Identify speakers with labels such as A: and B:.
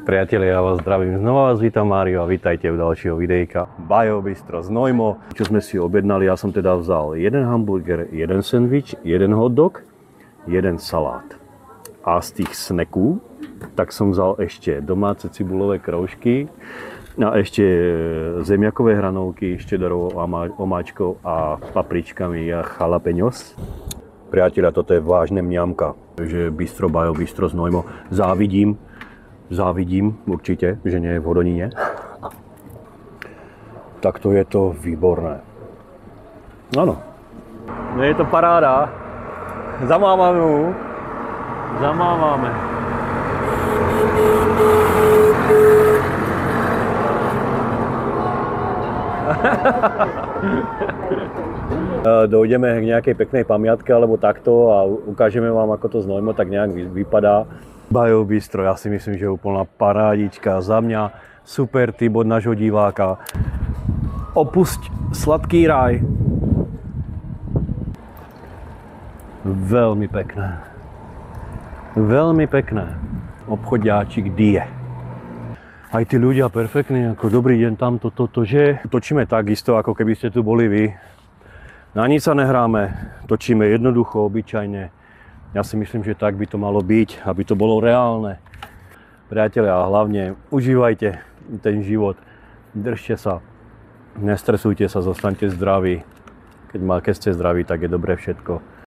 A: Priatelia, ja vás zdravím. Znova vás vítam, Mário, a vítajte v ďalšieho videjka. Biobistro Znojmo. Čo sme si objednali, ja som teda vzal jeden hamburger, jeden sendvič, jeden hotdog, jeden salát. A z tých snacků, tak som vzal ešte domáce cibulové kroužky, a ešte zemiakové hranolky, štedrovou omáčkou a papričkami a jalapeňos. Priatelia, toto je vážne mňamka. Takže Bistro Biobistro Znojmo. Závidím určite, že nie je v Hodoníne. Takto je to výborné. Áno. No je to paráda. Zamávame. Dojdeme k nejakej peknej pamiatke alebo takto a ukážeme vám, ako to Znojmo tak nejak vypadá. Biobistro, ja si myslím, že je úplná parádička. Za mňa super tip od nášho diváka. Opusť sladký raj. Veľmi pekné. Veľmi pekné. Obchodiáčik Die. Aj tí ľudia perfektní, ako dobrý deň tamto, toto, že? Točíme takisto, ako keby ste tu boli vy. Na nič sa nehráme, točíme jednoducho, obyčajne. Ja si myslím, že tak by to malo byť, aby to bolo reálne. Priatelia, a hlavne užívajte ten život, držte sa, nestresujte sa, zostaňte zdraví. Keď ste zdraví, tak je dobré všetko.